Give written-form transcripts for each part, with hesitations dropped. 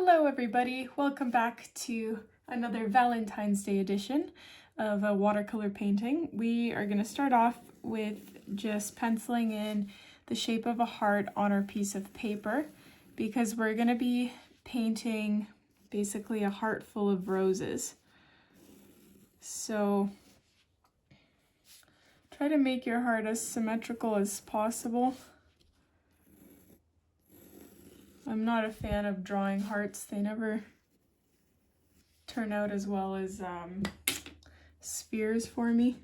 Hello everybody, welcome back to another Valentine's Day edition of a watercolor painting. We are going to start off with just penciling in the shape of a heart on our piece of paper because we're going to be painting basically a heart full of roses. So try to make your heart as symmetrical as possible. I'm not a fan of drawing hearts. They never turn out as well as spheres for me.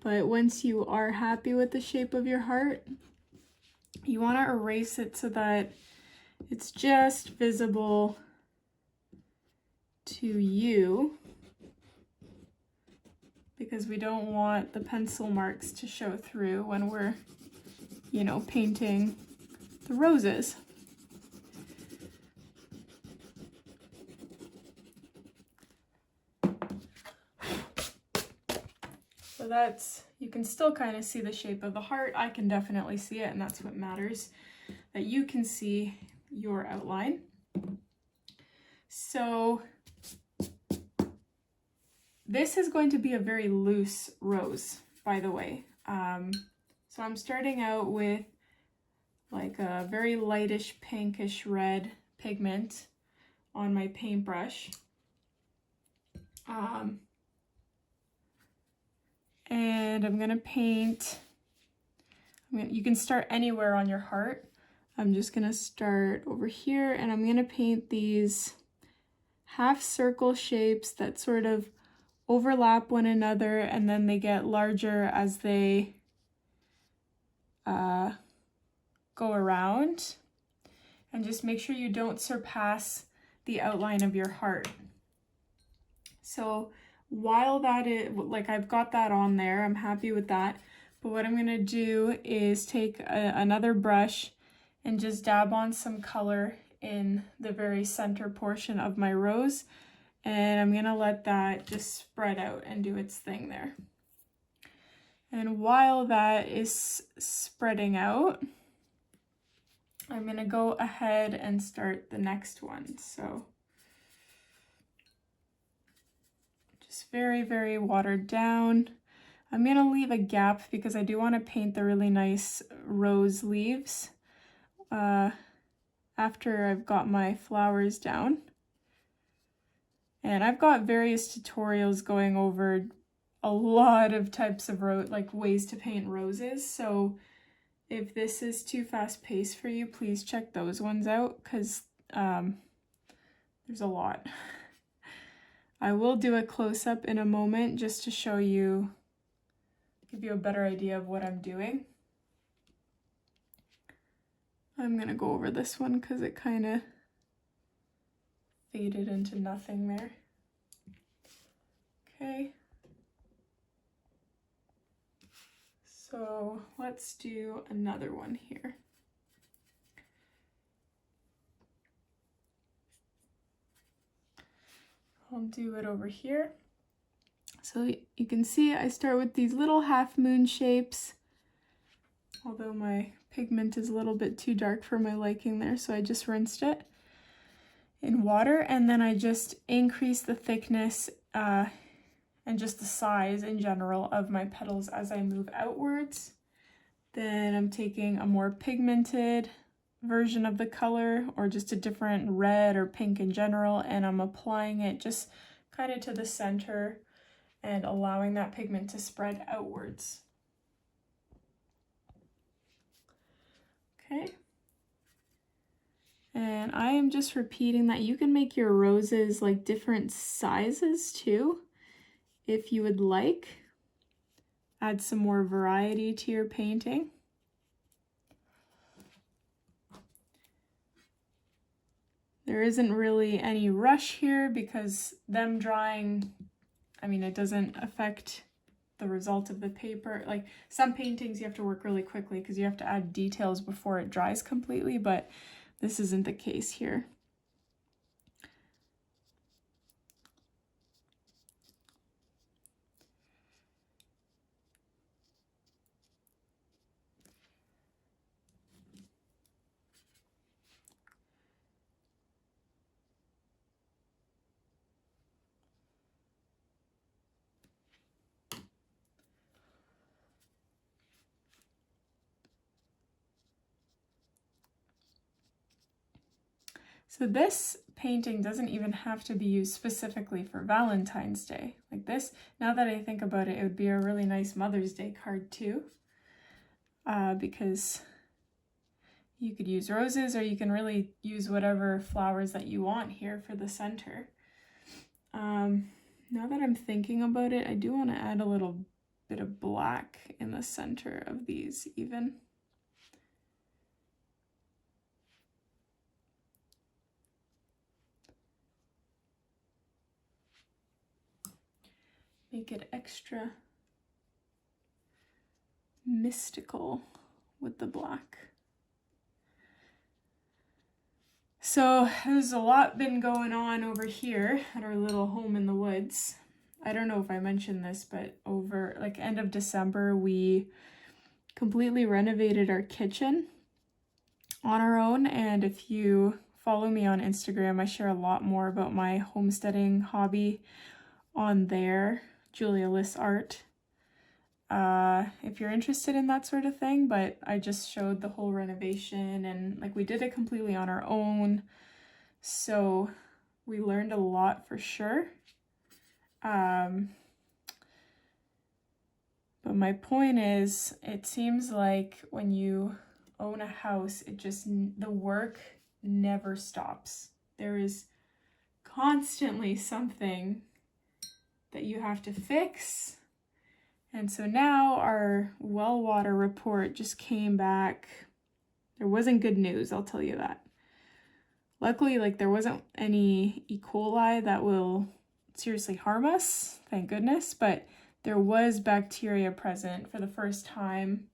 But once you are happy with the shape of your heart, you want to erase it so that it's just visible to you, because we don't want the pencil marks to show through when we're, painting the roses. So that's, you can still kind of see the shape of the heart. I can definitely see it, and that's what matters, that you can see your outline. So this is going to be a very loose rose, by the way. So I'm starting out with like a very lightish pinkish red pigment on my paintbrush. And I'm gonna paint, you can start anywhere on your heart. I'm just gonna start over here, and I'm gonna paint these half circle shapes that sort of overlap one another, and then they get larger as they go around. And just make sure you don't surpass the outline of your heart. So while that is, like, I've got that on there, I'm happy with that. But what I'm gonna do is take another brush and just dab on some color in the very center portion of my rose. And I'm gonna let that just spread out and do its thing there. And while that is spreading out, I'm gonna go ahead and start the next one. So just very, very watered down. I'm gonna leave a gap because I do want to paint the really nice rose leaves after I've got my flowers down. And I've got various tutorials going over a lot of types of ways to paint roses. So if this is too fast paced for you, please check those ones out, because there's a lot. I will do a close-up in a moment just to show you, give you a better idea of what I'm doing. I'm gonna go over this one because it kind of faded into nothing there. Okay. So let's do another one here. I'll do it over here. So you can see I start with these little half moon shapes, although my pigment is a little bit too dark for my liking there, so I just rinsed it in water, and then I just increase the thickness and just the size in general of my petals as I move outwards. Then I'm taking a more pigmented version of the color, or just a different red or pink in general, and I'm applying it just kind of to the center and allowing that pigment to spread outwards. Okay. And I am just repeating that. You can make your roses like different sizes too, if you would like. Add some more variety to your painting. There isn't really any rush here because them drying, it doesn't affect the result of the paper. Like some paintings you have to work really quickly because you have to add details before it dries completely, but this isn't the case here. So this painting doesn't even have to be used specifically for Valentine's Day. Like this, now that I think about it, it would be a really nice Mother's Day card too. Because you could use roses, or you can really use whatever flowers that you want here for the center. Now that I'm thinking about it, I do want to add a little bit of black in the center of these even. Make it extra mystical with the black. So there's a lot been going on over here at our little home in the woods. I don't know if I mentioned this, but over like end of December, we completely renovated our kitchen on our own. And if you follow me on Instagram, I share a lot more about my homesteading hobby on there, Julia Liss Art. If you're interested in that sort of thing, but I just showed the whole renovation, and like we did it completely on our own. So we learned a lot for sure. But my point is, it seems like when you own a house, the work never stops. There is constantly something that you have to fix. And so now our well water report just came back. There wasn't good news, I'll tell you that. Luckily, like there wasn't any E. coli that will seriously harm us, thank goodness, but there was bacteria present for the first time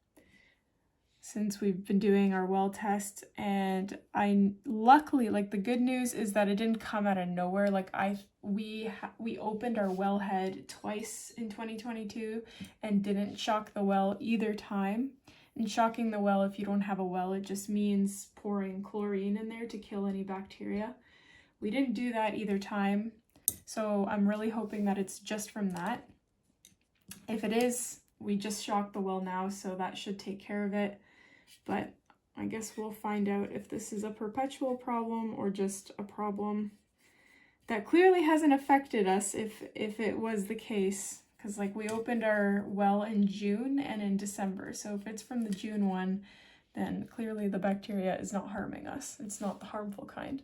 since we've been doing our well test. And luckily, like the good news is that it didn't come out of nowhere. Like we opened our well head twice in 2022 and didn't shock the well either time. And shocking the well, if you don't have a well, it just means pouring chlorine in there to kill any bacteria. We didn't do that either time, so I'm really hoping that it's just from that. If it is, we just shocked the well now, so that should take care of it. But I guess we'll find out if this is a perpetual problem or just a problem that clearly hasn't affected us if it was the case. Because like we opened our well in June and in December. So if it's from the June one, then clearly the bacteria is not harming us. It's not the harmful kind.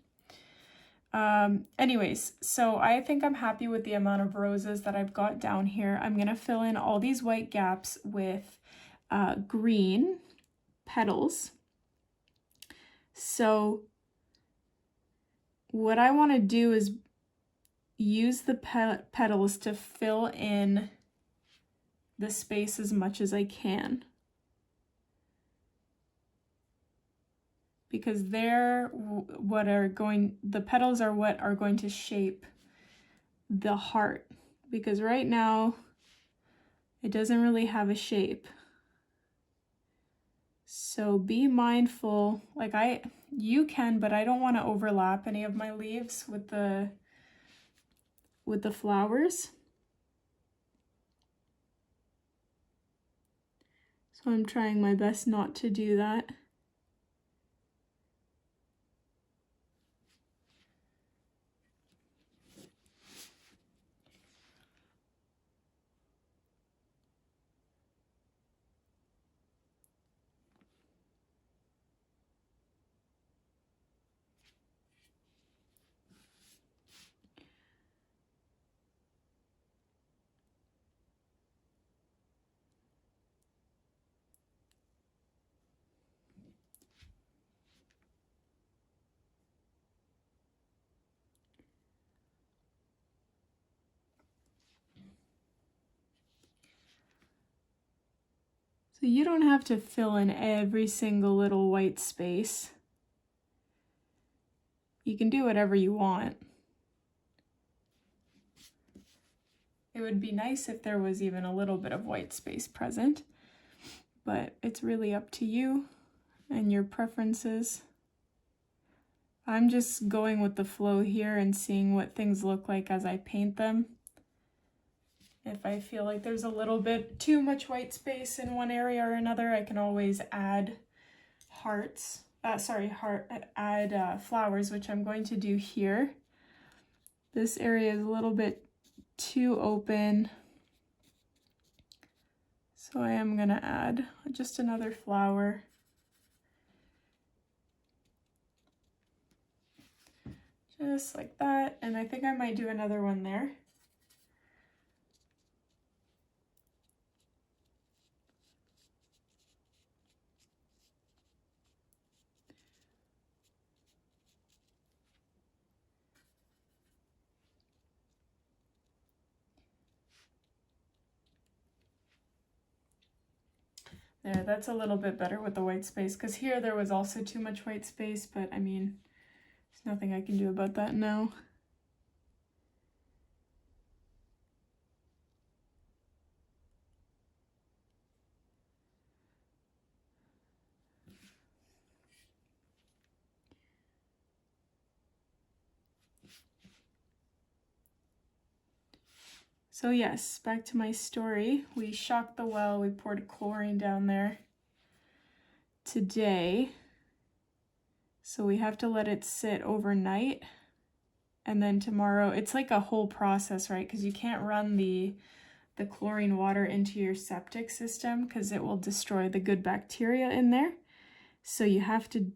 Anyways, so I think I'm happy with the amount of roses that I've got down here. I'm going to fill in all these white gaps with green petals. So what I want to do is use the petals to fill in the space as much as I can, because the petals are what are going to shape the heart, because right now it doesn't really have a shape. So be mindful, like you can, but I don't want to overlap any of my leaves with the flowers. So I'm trying my best not to do that. So you don't have to fill in every single little white space. You can do whatever you want. It would be nice if there was even a little bit of white space present, but it's really up to you and your preferences. I'm just going with the flow here and seeing what things look like as I paint them. If I feel like there's a little bit too much white space in one area or another, I can always add hearts add flowers, which I'm going to do here. This area is a little bit too open, so I am gonna add just another flower. Just like that, and I think I might do another one there. There, that's a little bit better with the white space, because here there was also too much white space, but I mean, there's nothing I can do about that now. So yes, back to my story. We shocked the well, we poured chlorine down there today. So we have to let it sit overnight. And then tomorrow, it's like a whole process, right? Because you can't run the chlorine water into your septic system because it will destroy the good bacteria in there. So you have to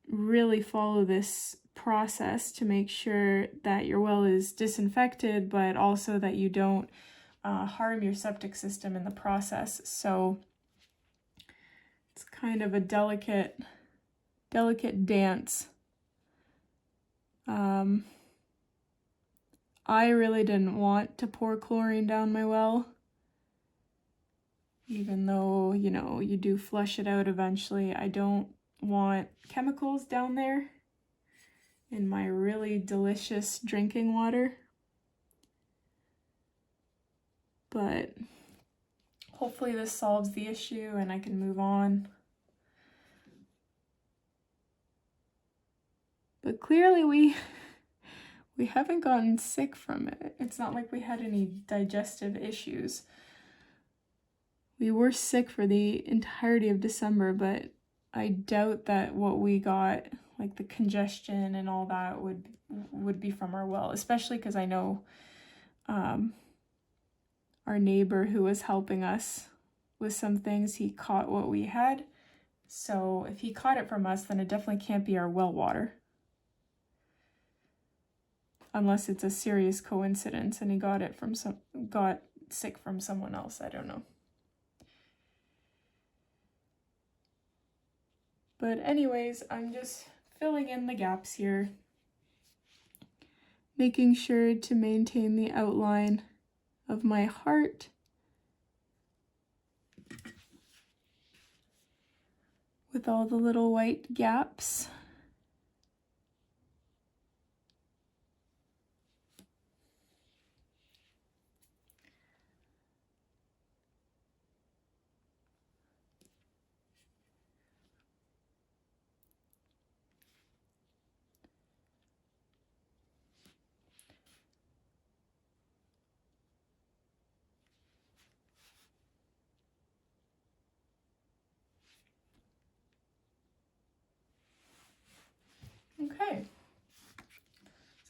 really follow this process to make sure that your well is disinfected, but also that you don't harm your septic system in the process. So it's kind of a delicate dance. I really didn't want to pour chlorine down my well, even though, you know, you do flush it out eventually. I don't want chemicals down there in my really delicious drinking water. But hopefully this solves the issue and I can move on. But clearly we haven't gotten sick from it. It's not like we had any digestive issues. We were sick for the entirety of December, but I doubt that what we got, like the congestion and all that, would be from our well, especially because I know our neighbor who was helping us with some things, he caught what we had. So if he caught it from us, then it definitely can't be our well water. Unless it's a serious coincidence and he got sick from someone else, I don't know. But anyways, I'm just filling in the gaps here, making sure to maintain the outline of my heart. With all the little white gaps. Okay,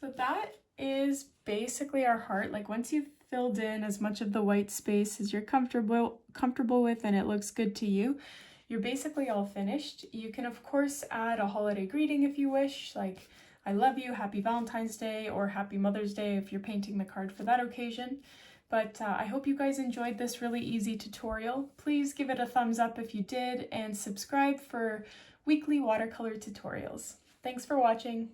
so that is basically our heart. Like once you've filled in as much of the white space as you're comfortable with and it looks good to you, you're basically all finished. You can of course add a holiday greeting if you wish, like I love you, happy Valentine's Day, or happy Mother's Day if you're painting the card for that occasion. But I hope you guys enjoyed this really easy tutorial. Please give it a thumbs up if you did, and subscribe for weekly watercolor tutorials. Thanks for watching.